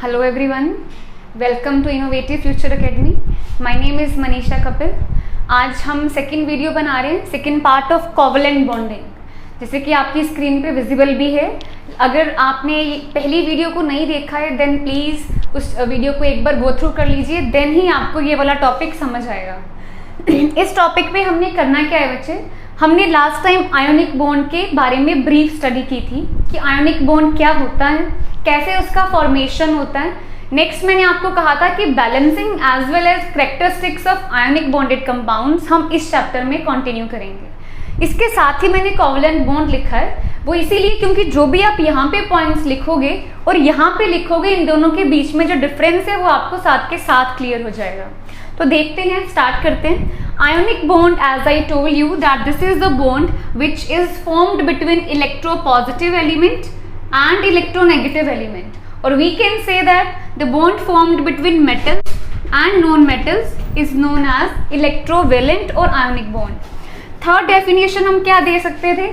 Hello everyone, welcome to Innovative Future Academy. My name is Manisha Kapil. आज हम second video बना रहे हैं, second part of covalent bonding, जैसे कि आपकी स्क्रीन पे विजिबल भी है। अगर आपने पहली वीडियो को नहीं देखा है देन प्लीज़ उस वीडियो को एक बार गो थ्रू कर लीजिए, देन ही आपको ये वाला टॉपिक समझ आएगा। इस टॉपिक पे हमने करना क्या है बच्चे, हमने लास्ट टाइम आयोनिक बॉन्ड के बारे में ब्रीफ स्टडी की थी कि आयोनिक बॉन्ड क्या होता है, कैसे उसका फॉर्मेशन होता है। नेक्स्ट मैंने आपको कहा था कि balancing as well as characteristics of ionic bonded compounds हम इस चैप्टर में कंटिन्यू करेंगे। इसके साथ ही मैंने कोवलेंट बॉन्ड लिखा है, वो इसीलिए क्योंकि जो भी आप यहाँ पे पॉइंट्स लिखोगे और यहाँ पे लिखोगे, इन दोनों के बीच में जो डिफरेंस है वो आपको साथ के साथ क्लियर हो जाएगा। तो देखते हैं, स्टार्ट करते हैं। Ionic bond, as I told you that this is the bond which is formed between electropositive element and electronegative element, or we can say that the bond formed between metals and non-metals is known as electrovalent or ionic bond. Third definition हम क्या दे सकते थे,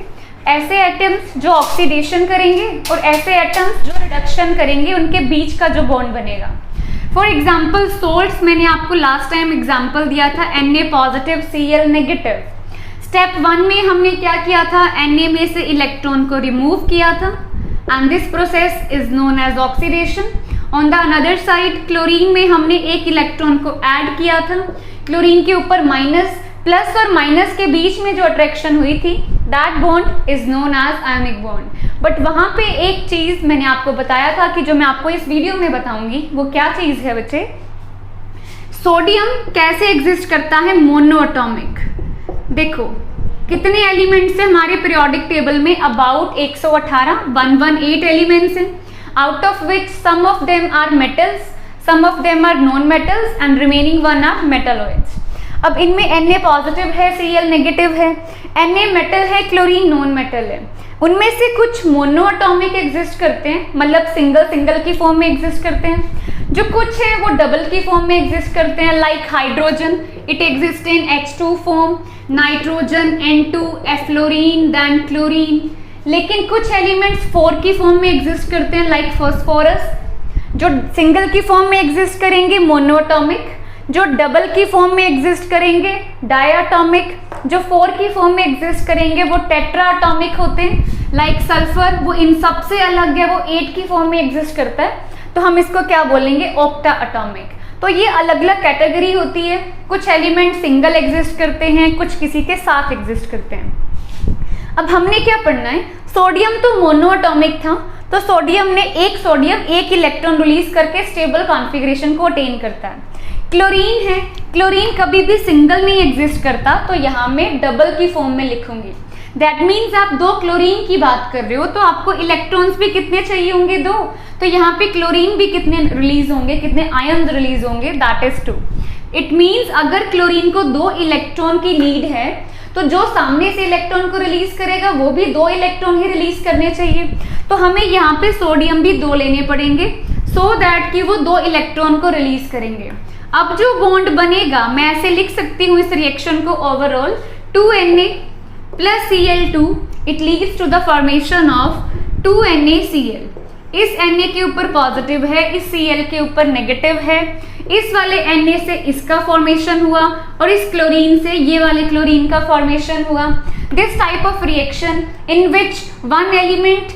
ऐसे atoms जो oxidation करेंगे और ऐसे atoms जो रिडक्शन करेंगे, उनके बीच का जो बॉन्ड बनेगा। फॉर एग्जाम्पल सोल्ट्स, मैंने आपको लास्ट टाइम एग्जाम्पल दिया था Na positive Cl negative. Step 1 में हमने क्या किया था, Na में से इलेक्ट्रॉन को रिमूव किया था and this process is known as oxidation. On the other side chlorine में हमने एक इलेक्ट्रॉन को ऐड किया था, क्लोरीन के ऊपर माइनस, प्लस और माइनस के बीच में जो अट्रैक्शन हुई थी that bond is known as ionic bond. But वहां पे एक चीज मैंने आपको बताया था कि जो मैं आपको इस वीडियो में बताऊंगी वो क्या चीज है बच्चे, सोडियम कैसे एग्जिस्ट करता है मोनोएटॉमिक। देखो कितने एलिमेंट्स हैं हमारे पीरियोडिक टेबल में, अबाउट 118 एलिमेंट्स हैं, out of which some of them are metals, some of them are non metals and remaining one are metalloids. अब इनमें Na पॉजिटिव है, Cl नेगेटिव है, Na मेटल है, क्लोरीन नॉन मेटल है। उनमें से कुछ मोनोएटॉमिक एग्जिस्ट करते हैं, मतलब सिंगल की फॉर्म में एग्जिस्ट करते हैं, जो कुछ है वो डबल की फॉर्म में एग्जिस्ट करते हैं, like hydrogen it exist in H2 form, nitrogen N2, fluorine, then chlorine. लेकिन कुछ एलिमेंट्स 4 की फॉर्म में एग्जिस्ट करते हैं, लाइक फॉस्फोरस, जो सिंगल की फॉर्म में एग्जिस्ट करेंगे मोनोएटॉमिक, जो डबल की फॉर्म में एग्जिस्ट करेंगे डायटॉमिक, जो 4 की फॉर्म में एग्जिस्ट करेंगे वो टेट्राटॉमिक होते हैं, लाइक सल्फर, वो इन सब से अलग है, वो 8 की फॉर्म में एग्जिस्ट करता है, तो हम इसको क्या बोलेंगे, ऑक्टा एटॉमिक। तो ये अलग अलग कैटेगरी होती है, कुछ एलिमेंट सिंगल एग्जिस्ट करते हैं, कुछ किसी के साथ एग्जिस्ट करते हैं। अब हमने क्या पढ़ना है, सोडियम तो मोनोएटॉमिक था, तो सोडियम ने एक इलेक्ट्रॉन रिलीज करके स्टेबल कॉन्फ़िगरेशन को अटेन करता है। क्लोरीन है, क्लोरीन कभी भी सिंगल नहीं एग्जिस्ट करता, तो यहाँ मैं डबल की फॉर्म में लिखूंगी। दैट मीन्स आप 2 क्लोरीन की बात कर रहे हो तो आपको इलेक्ट्रॉन्स भी कितने चाहिए होंगे, 2, तो यहाँ पे क्लोरीन भी कितने रिलीज होंगे, कितने आयन्स रिलीज होंगे, दैट इज 2। इट मीन्स अगर क्लोरीन को 2 इलेक्ट्रॉन की नीड है तो जो सामने से इलेक्ट्रॉन को रिलीज करेगा वो भी 2 इलेक्ट्रॉन ही रिलीज करने चाहिए, तो हमें यहाँ पे सोडियम भी 2 लेने पड़ेंगे सो दैट कि वो 2 इलेक्ट्रॉन को रिलीज करेंगे। अब जो बॉन्ड बनेगा मैं ऐसे लिख सकती हूँ इस रिएक्शन को, overall 2Na plus Cl2 it leads to the formation of 2NaCl। इस Na के ऊपर पॉजिटिव है, इस Cl के ऊपर नेगेटिव है, इस वाले Na से इसका फॉर्मेशन हुआ और इस क्लोरीन से ये वाले क्लोरीन का फॉर्मेशन हुआ। This type of reaction in which one element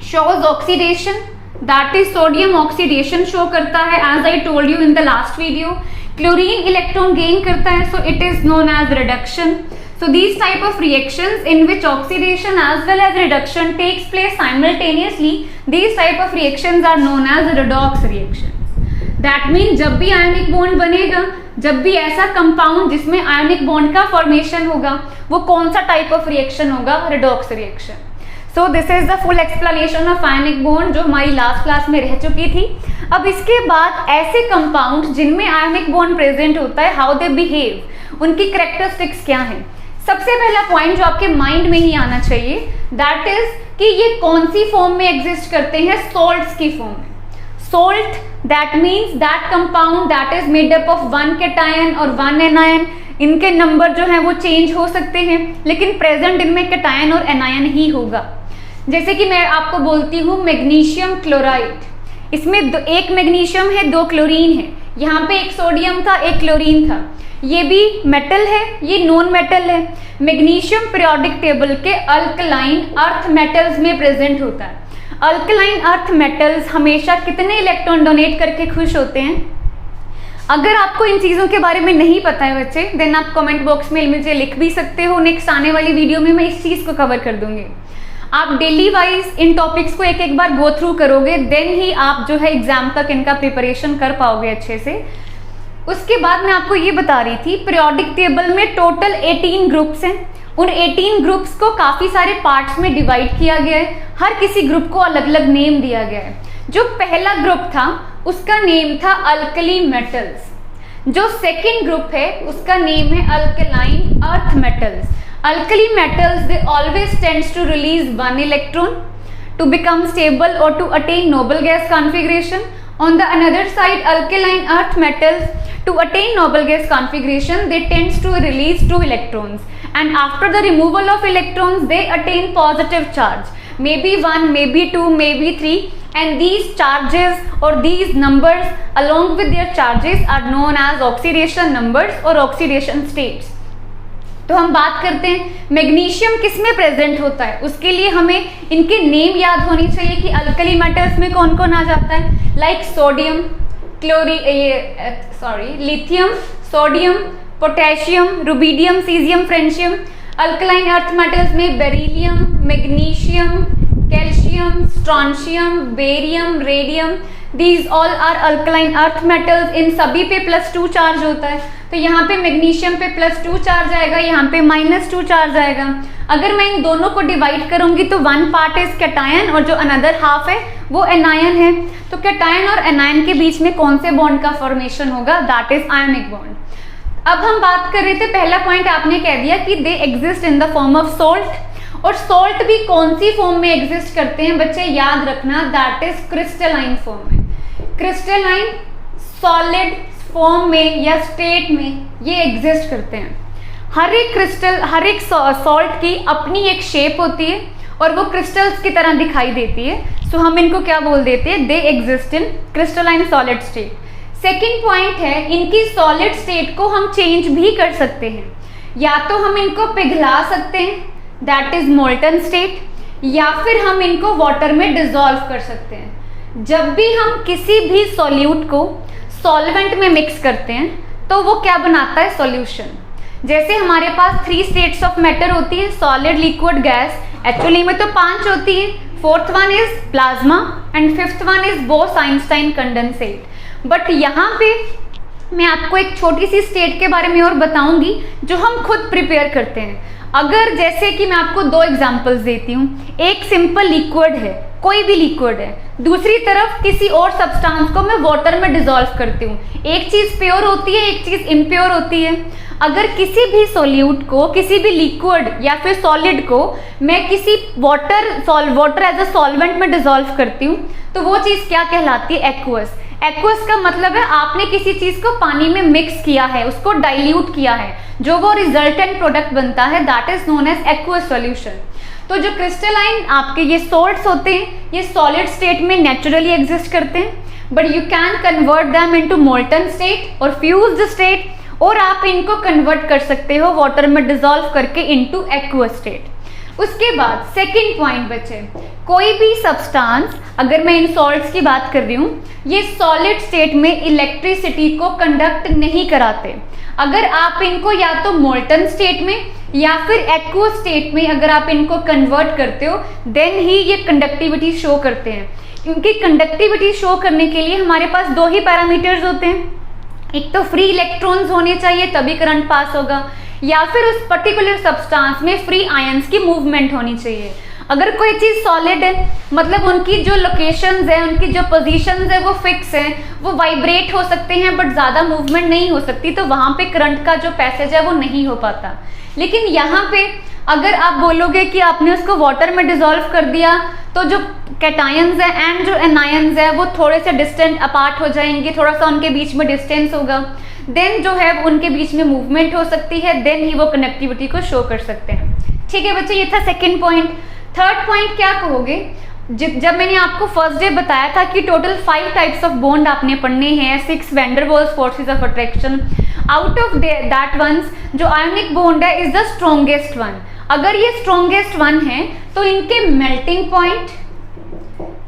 shows oxidation, that is sodium oxidation show करता है, as I told you in the last video. Chlorine electron gain करता है, so it is known as reduction. So these type of reactions in which oxidation as well as reduction takes place simultaneously, these type of reactions are known as redox reactions. That means जब भी ionic bond बनेगा, जब भी ऐसा compound जिसमें ionic bond का formation होगा, वो कौन सा टाइप ऑफ रिएक्शन होगा, redox reaction. So this is the full explanation of ionic bond जो हमारी लास्ट क्लास में रह चुकी थी। अब इसके बाद ऐसे कंपाउंड जिनमें आयनिक बॉन्ड प्रेजेंट होता है, हाउ दे बिहेव, उनकी कैरेक्टरिस्टिक्स क्या हैं। सबसे पहला पॉइंट जो आपके माइंड में ही आना चाहिए दैट इज कि ये कौन सी फॉर्म में एग्जिस्ट करते हैं, सॉल्ट्स की फॉर्म में। Salt that means that compound that is made up of 1 cation और 1 एनायन। इनके नंबर जो है वो चेंज हो सकते हैं, लेकिन प्रेजेंट इनमें कैटायन और एनायन ही होगा। जैसे कि मैं आपको बोलती हूँ मैग्नीशियम क्लोराइड, इसमें एक मैग्नीशियम है, 2 क्लोरीन है, यहाँ पे एक सोडियम था, एक क्लोरीन था। ये भी मेटल है, ये नॉन मेटल है। मैग्नीशियम पीरियोडिक टेबल के अल्कलाइन अर्थ मेटल्स में प्रेजेंट होता है। अल्कलाइन अर्थ मेटल्स हमेशा कितने इलेक्ट्रॉन डोनेट करके खुश होते हैं? अगर आपको इन चीज़ों के बारे में नहीं पता है बच्चे, देन आप कमेंट बॉक्स में मुझे लिख भी सकते हो। नेक्स्ट आने वाली वीडियो में मैं इस चीज़ को कवर कर दूंगी। आप डेली वाइज इन टॉपिक्स को एक एक बार गो थ्रू करोगे, देन ही आप जो है एग्जाम तक इनका प्रिपरेशन कर पाओगे अच्छे से। उसके बाद मैं आपको ये बता रही थी, पीरियोडिक टेबल में टोटल 18 ग्रुप्स हैं। उन 18 ग्रुप्स को काफ़ी सारे पार्ट्स में डिवाइड किया गया है। हर किसी ग्रुप को अलग अलग नेम दिया गया है। जो पहला ग्रुप था उसका नेम था अल्कली मेटल्स। जो सेकेंड ग्रुप है उसका नेम है alkaline earth metals. Alkali metals they always tends to release 1 electron to become stable और to attain noble gas configuration. On the another side, alkaline earth metals, to attain noble gas configuration, they tends to release 2 electrons, and after the removal of electrons, they attain positive charge, maybe 1, maybe 2, maybe 3, and these charges or these numbers along with their charges are known as oxidation numbers or oxidation states. तो हम बात करते हैं magnesium किस में present होता है। उसके लिए हमें इनके नेम याद होनी चाहिए कि अल्कली मेटल्स में कौन कौन आ जाता है, like sodium, lithium, sodium, potassium, rubidium, caesium, francium. Alkaline earth metals में beryllium, magnesium, calcium, strontium, barium, radium, these all are alkaline earth metals. इन सभी पे +2 चार्ज होता है। तो यहाँ पे मैग्नीशियम पे +2 चार्ज आएगा, यहाँ पे -2 चार्ज आएगा। अगर मैं इन दोनों को डिवाइड करूंगी तो 1 पार्ट इज कैटायन और जो अनदर हाफ है वो एनायन है। तो कैटायन और एनायन के बीच में कौन से बॉन्ड का फॉर्मेशन होगा? That is ionic bond. अब हम बात कर रहे थे, पहला पॉइंट आपने कह दिया कि they exist in the form of salt. और सोल्ट भी कौन सी फॉर्म में एग्जिस्ट करते हैं बच्चे, याद रखना, दैट इज क्रिस्टलाइन फॉर्म में। क्रिस्टलाइन सॉलिड फॉर्म में या स्टेट में ये एग्जिस्ट करते हैं। हर एक सॉल्ट की अपनी एक शेप होती है और वो क्रिस्टल्स की तरह दिखाई देती है। सो हम इनको क्या बोल देते हैं? They exist in crystalline solid state. Second point है, इनकी सॉलिड स्टेट को हम चेंज भी कर सकते हैं। या तो हम इनको पिघला सकते हैं, दैट इज मोल्टन स्टेट, या फिर हम इनको वाटर में डिसॉल्व कर सकते हैं। जब भी हम किसी भी सॉल्यूट को सॉल्वेंट में मिक्स करते हैं तो वो क्या बनाता है? सॉल्यूशन। जैसे हमारे पास 3 स्टेट्स ऑफ मैटर होती है, सॉलिड, लिक्विड, गैस। एक्चुअली में तो 5 होती है। 4th one is plasma and 5th one is Bose Einstein condensate. But यहाँ पे मैं आपको एक छोटी सी स्टेट के बारे में और बताऊंगी जो हम खुद प्रिपेयर करते हैं। अगर जैसे कि मैं आपको 2 एग्जांपल्स देती हूँ, एक सिंपल लिक्विड है, कोई भी लिक्विड है, दूसरी तरफ किसी और सब्सटेंस को मैं वाटर में डिसॉल्व करती हूँ। एक चीज़ प्योर होती है, एक चीज़ इम्प्योर होती है। अगर किसी भी सॉल्यूट को, किसी भी लिक्विड या फिर सॉलिड को मैं किसी वाटर एज अ सॉल्वेंट में डिसॉल्व करती हूँ तो वो चीज़ क्या कहलाती है? एक्वस। एक्वस का मतलब है आपने किसी चीज़ को पानी में मिक्स किया है, उसको डाइल्यूट किया है, जो वो रिजल्टेंट प्रोडक्ट बनता है, that is known as aqueous solution. तो जो क्रिस्टलाइन आपके ये सोल्ट्स होते हैं, ये सॉलिड स्टेट में नेचुरली एग्जिस्ट करते हैं, but you can convert them into molten state और फ्यूज्ड स्टेट, और आप इनको कन्वर्ट कर सकते हो वाटर में डिसॉल्व करके इनटू एक्वस स्टेट। उसके बाद सेकंड पॉइंट बचे, कोई भी सब्सटेंस, अगर मैं इन सॉल्ट्स की बात कर रही हूँ, ये सॉलिड स्टेट में इलेक्ट्रिसिटी को कंडक्ट नहीं कराते। अगर आप इनको या तो मोल्टन स्टेट में या फिर एक्वस स्टेट में अगर आप इनको कन्वर्ट करते हो, देन ही ये कंडक्टिविटी शो करते हैं। क्योंकि कंडक्टिविटी शो करने के लिए हमारे पास 2 ही पैरामीटर्स होते हैं, एक तो फ्री इलेक्ट्रॉन्स होने चाहिए तभी करंट पास होगा, या फिर उस पर्टिकुलर सब्सटेंस में फ्री आयंस की मूवमेंट होनी चाहिए। अगर कोई चीज़ सॉलिड है, मतलब उनकी जो लोकेशंस है, उनकी जो पोजीशंस है वो फिक्स है, वो वाइब्रेट हो सकते हैं बट ज़्यादा मूवमेंट नहीं हो सकती, तो वहाँ पे करंट का जो पैसेज है वो नहीं हो पाता। लेकिन यहाँ पे अगर आप बोलोगे कि आपने उसको वाटर में डिसॉल्व कर दिया तो जो कैटायंस है एंड जो एनायंस है वो थोड़े से डिस्टेंट अपार्ट हो जाएंगे, थोड़ा सा उनके बीच में डिस्टेंस होगा, देन जो है उनके बीच में मूवमेंट हो सकती है, देन ही वो कनेक्टिविटी को शो कर सकते हैं। ठीक है बच्चे, ये था सेकेंड पॉइंट। थर्ड पॉइंट क्या कहोगे? जब मैंने आपको फर्स्ट डे बताया था कि टोटल 5 टाइप्स ऑफ बॉन्ड आपने पढ़ने हैं, 6 van der Waals forces of attraction, out of that ones जो आयोनिक बॉन्ड है इज द स्ट्रॉन्गेस्ट वन। अगर ये स्ट्रॉन्गेस्ट वन है तो इनके melting point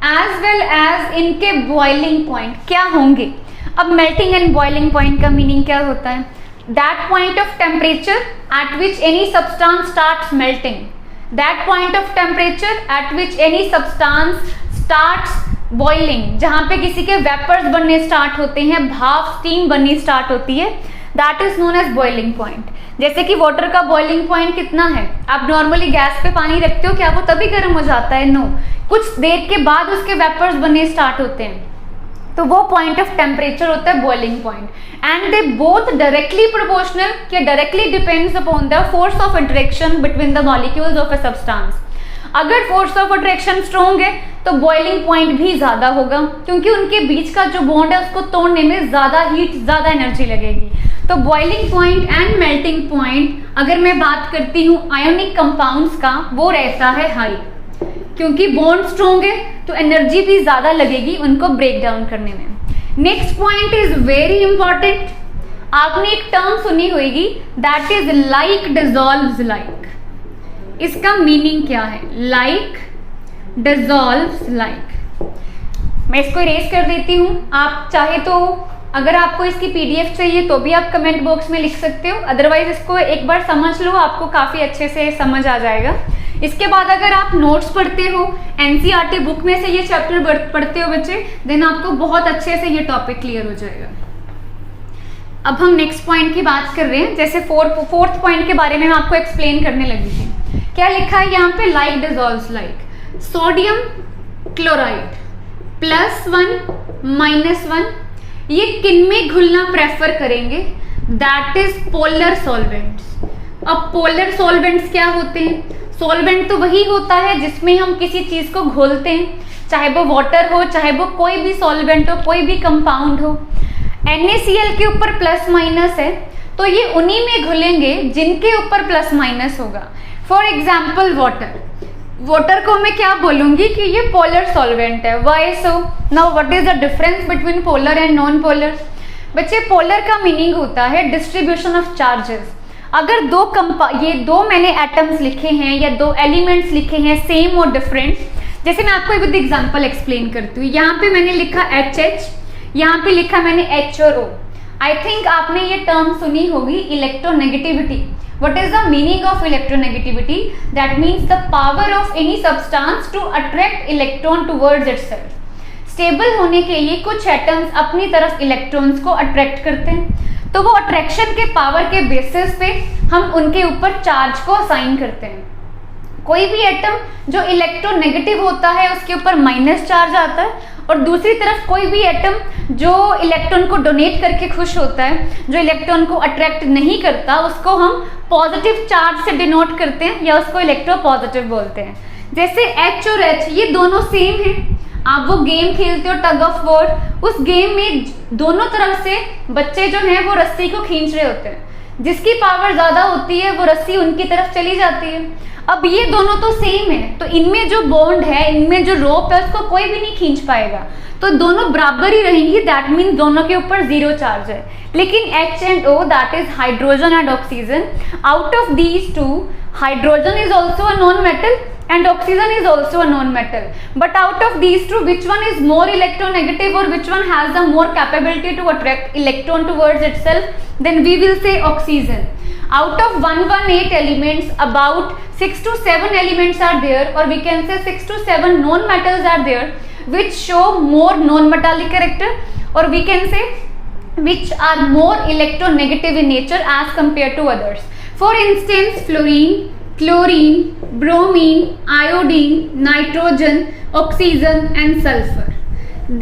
as well as इनके बॉइलिंग पॉइंट क्या होंगे। अब मेल्टिंग एंड बॉइलिंग पॉइंट का मीनिंग क्या होता है? That point of temperature at which any substance starts melting, that point of temperature at which any substance starts boiling, जहां पे किसी के वेपर्स बनने स्टार्ट होते हैं, भाप स्टीम बननी स्टार्ट होती है, that is known as boiling point. जैसे कि वाटर का बॉइलिंग पॉइंट कितना है? आप नॉर्मली गैस पे पानी रखते हो, क्या वो तभी गर्म हो जाता है? नो, कुछ देर के बाद उसके वेपर्स बनने स्टार्ट होते हैं, तो वो पॉइंट ऑफ टेम्परेचर होता है boiling point. And they both directly proportional या directly depends upon the force of attraction between the molecules of a substance. अगर फोर्स ऑफ अट्रैक्शन स्ट्रॉन्ग है तो बॉइलिंग पॉइंट भी ज्यादा होगा, क्योंकि उनके बीच का जो बॉन्ड है उसको तोड़ने में ज्यादा हीट, ज्यादा एनर्जी लगेगी। तो boiling point and melting point, अगर मैं बात करती हूँ आयोनिक कंपाउंड्स का, वो रहता है हाई, क्योंकि बॉन्ड स्ट्रॉन्ग है तो एनर्जी भी ज्यादा लगेगी उनको ब्रेक डाउन करने में। Next point is very important, आपने एक टर्म सुनी होगी, that is like dissolves like. इसका मीनिंग क्या है? Like dissolves like. मैं इसको इरेज कर देती हूँ, आप चाहे तो अगर आपको इसकी पीडीएफ चाहिए तो भी आप कमेंट बॉक्स में लिख सकते हो, अदरवाइज इसको एक बार समझ लो, आपको काफी अच्छे से समझ आ जाएगा। इसके बाद अगर आप नोट्स पढ़ते हो, एनसीईआरटी बुक में से ये चैप्टर पढ़ते हो बच्चे, देन आपको बहुत अच्छे से ये टॉपिक क्लियर हो जाएगा। अब हम नेक्स्ट पॉइंट की बात कर रहे हैं, जैसे फोर्थ पॉइंट के बारे में मैं आपको एक्सप्लेन करने लगी थी। क्या लिखा है यहाँ पे? Like dissolves like. Sodium chloride +1 -1 ये किन में घुलना प्रेफर करेंगे? That is polar solvents. अब पोलर सॉल्वेंट्स क्या होते हैं? सॉल्वेंट तो वही होता है जिसमें हम किसी चीज को घोलते हैं, चाहे वो वाटर हो, चाहे वो कोई भी सॉल्वेंट हो, कोई भी कंपाउंड हो। NaCl के ऊपर +- है, तो ये उन्हीं में घुलेंगे जिनके ऊपर +- होगा। फॉर एग्जाम्पल वाटर को मैं क्या बोलूंगी कि ये पोलर सॉल्वेंट है। Why so? Now what is the difference between polar and non polar? बच्चे, पोलर का मीनिंग होता है डिस्ट्रीब्यूशन ऑफ चार्जेस। अगर ये दो मैंने एटम्स लिखे हैं या दो एलिमेंट्स लिखे हैं सेम और डिफरेंट, जैसे मैं आपको विद एग्जांपल एक्सप्लेन करती हूँ। यहाँ पे मैंने लिखा HH, यहाँ पे लिखा मैंने H और O। आई थिंक आपने ये टर्म सुनी होगी, electronegativity. What is the meaning of electronegativity? That means the power of any substance to attract electron towards itself. Stable होने के लिए कुछ एटम्स अपनी तरफ इलेक्ट्रॉन्स को अट्रैक्ट करते हैं, तो वो अट्रैक्शन के पावर के बेसिस पे हम उनके ऊपर चार्ज को असाइन करते हैं। कोई भी एटम जो इलेक्ट्रोनेगेटिव होता है उसके ऊपर माइनस चार्ज आता है, और दूसरी तरफ कोई भी एटम जो इलेक्ट्रॉन को डोनेट करके खुश होता है, जो इलेक्ट्रॉन को अट्रैक्ट नहीं करता, उसको हम पॉजिटिव चार्ज से डिनोट करते हैं या उसको इलेक्ट्रोपॉजिटिव बोलते हैं। जैसे H और H ये दोनों सेम हैं। आप वो गेम खेलते हो टग ऑफ वॉर, उस गेम में दोनों तरफ से बच्चे जो हैं वो रस्सी को खींच रहे होते हैं, जिसकी पावर ज्यादा होती है वो रस्सी उनकी तरफ चली जाती है। अब ये दोनों तो सेम है, तो इनमें जो बॉन्ड है, इनमें जो रोप है, उसको कोई भी नहीं खींच पाएगा, तो दोनों बराबर ही रहेंगी। दैट मीन्स दोनों के ऊपर 0 चार्ज है। लेकिन H and O, that is hydrogen and oxygen, out of these two hydrogen is also a non metal and oxygen is also a non-metal, but out of these two which one is more electronegative or which one has the more capability to attract electron towards itself? Then we will say oxygen. Out of 118 elements, about 6 to 7 elements are there, or we can say 6 to 7 non-metals are there which show more non-metallic character, or we can say which are more electronegative in nature as compared to others. For instance, fluorine, chlorine, bromine, iodine, nitrogen, oxygen and sulfur.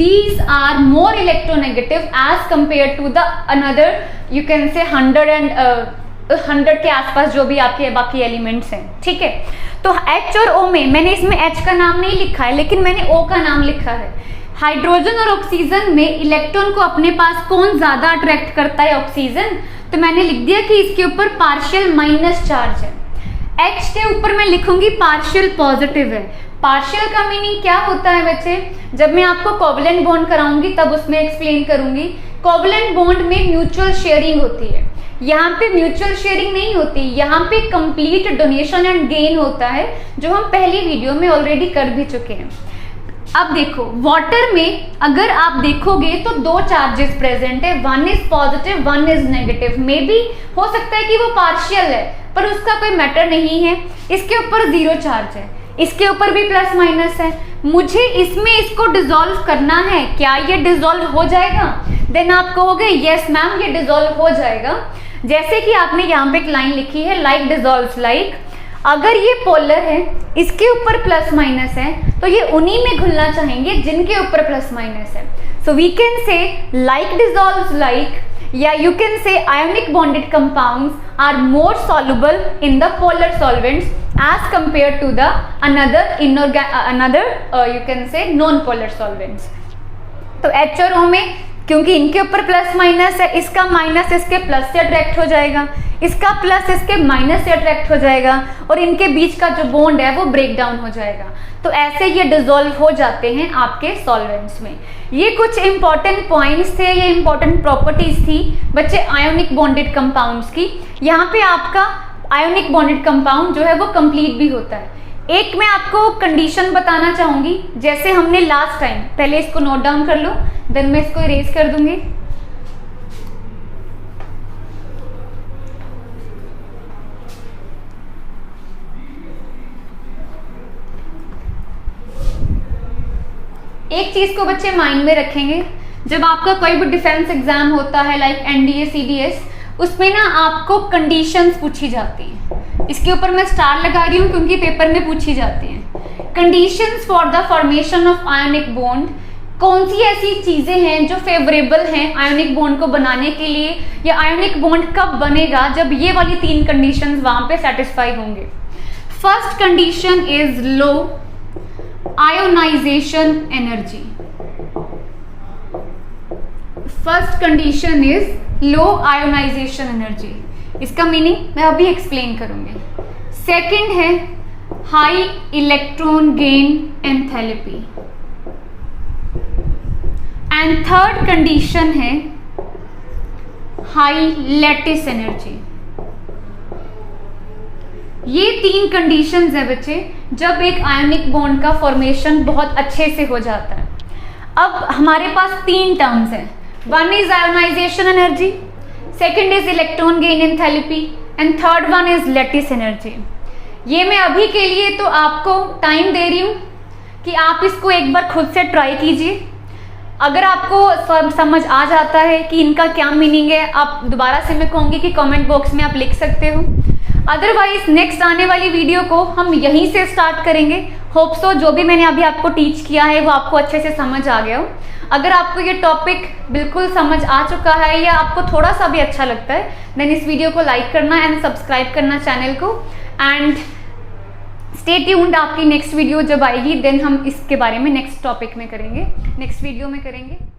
These are more electronegative as compared to the another, you can say 100 के आसपास जो भी आपके बाकी elements हैं। ठीक है, तो H और O में मैंने इसमें H का नाम नहीं लिखा है, लेकिन मैंने O का नाम लिखा है। हाइड्रोजन और ऑक्सीजन में इलेक्ट्रॉन को अपने पास कौन ज्यादा अट्रैक्ट करता है? ऑक्सीजन। तो मैंने लिख दिया कि इसके ऊपर पार्शियल माइनस चार्ज है। H के ऊपर मैं लिखूंगी पार्शियल पॉजिटिव है। पार्शियल का मीनिंग क्या होता है बच्चे, जब मैं आपको कोवलेंट बॉन्ड कराऊंगी तब उसमें एक्सप्लेन करूंगी। कोवलेंट बॉन्ड में म्यूचुअल शेयरिंग होती है, यहाँ पे म्यूचुअल शेयरिंग नहीं होती, यहाँ पे कंप्लीट डोनेशन एंड गेन होता है, जो हम पहली वीडियो में ऑलरेडी कर भी चुके हैं। अब देखो वाटर में अगर आप देखोगे तो दो चार्जेस प्रेजेंट है, one is positive one is negative. May be हो सकता है कि वो पार्शियल है पर उसका कोई मैटर नहीं है। इसके ऊपर 0 चार्ज है, इसके ऊपर भी प्लस माइनस है, मुझे इसमें इसको डिसॉल्व करना है। क्या ये डिसॉल्व हो जाएगा? देन आप कहोगे यस मैम ये डिसॉल्व हो जाएगा। जैसे कि आपने यहाँ पे एक लाइन लिखी है लाइक डिसॉल्व्स लाइक। अगर ये पोलर है, इसके ऊपर प्लस माइनस है, तो ये उन्हीं में घुलना चाहेंगे जिनके ऊपर प्लस माइनस है। So we can say like dissolves like, या you can say ionic bonded compounds are more soluble in the polar solvents as compared to the another you can say non-polar solvents। तो H और O में क्योंकि इनके ऊपर plus minus है, इसका minus इसके प्लस से अट्रैक्ट हो जाएगा, इसका प्लस इसके माइनस से अट्रैक्ट हो जाएगा और इनके बीच का जो बॉन्ड है वो ब्रेक डाउन हो जाएगा। तो ऐसे ये डिसॉल्व हो जाते हैं आपके सॉल्वेंट्स में। ये कुछ इंपॉर्टेंट पॉइंट्स थे, ये इंपॉर्टेंट प्रॉपर्टीज थी बच्चे आयोनिक बॉन्डेड कंपाउंड्स की। यहाँ पे आपका आयोनिक बॉन्डेड कंपाउंड जो है वो कंप्लीट भी होता है। एक मैं आपको कंडीशन बताना चाहूंगी, जैसे हमने लास्ट टाइम, पहले इसको नोट डाउन कर लो देन मैं इसको इरेज कर दूंगी। एक चीज को बच्चे माइंड में रखेंगे, जब आपका कोई भी डिफेंस एग्जाम होता है लाइक एनडीए सीडीएस, उसमें ना आपको कंडीशंस पूछी जाती हैं। इसके ऊपर मैं स्टार लगा रही हूँ क्योंकि पेपर में पूछी जाती हैं। Conditions for the formation of ionic bond, कौन सी ऐसी चीजें हैं जो फेवरेबल हैं आयोनिक बॉन्ड को बनाने के लिए, या आयोनिक बॉन्ड कब बनेगा जब ये वाली 3 कंडीशंस वहां पे सेटिस्फाई होंगे। First condition is low ionisation energy. First condition is low ionisation energy, इसका मीनिंग मैं अभी एक्सप्लेन करूंगी। सेकंड है high electron gain enthalpy, and third condition है हाई लैटिस एनर्जी। ये 3 कंडीशंस है बच्चे जब एक आयोनिक बॉन्ड का फॉर्मेशन बहुत अच्छे से हो जाता है। अब हमारे पास 3 टर्म्स हैं, one is ionisation energy, second is electron gain enthalpy and third one is lattice energy. ये मैं अभी के लिए तो आपको टाइम दे रही हूँ कि आप इसको एक बार खुद से ट्राई कीजिए। अगर आपको समझ आ जाता है कि इनका क्या मीनिंग है, आप दोबारा से मैं कहूँगी कि कमेंट बॉक्स में आप लिख सकते हो। अदरवाइज नेक्स्ट आने वाली वीडियो को हम यहीं से स्टार्ट करेंगे। होप सो जो भी मैंने अभी आपको टीच किया है वो आपको अच्छे से समझ आ गया हो। अगर आपको ये टॉपिक बिल्कुल समझ आ चुका है या आपको थोड़ा सा भी अच्छा लगता है, देन इस वीडियो को लाइक करना एंड सब्सक्राइब करना चैनल को, एंड स्टे ट्यून्ड। आपकी नेक्स्ट वीडियो जब आएगी देन हम इसके बारे में नेक्स्ट टॉपिक में करेंगे, नेक्स्ट वीडियो में करेंगे।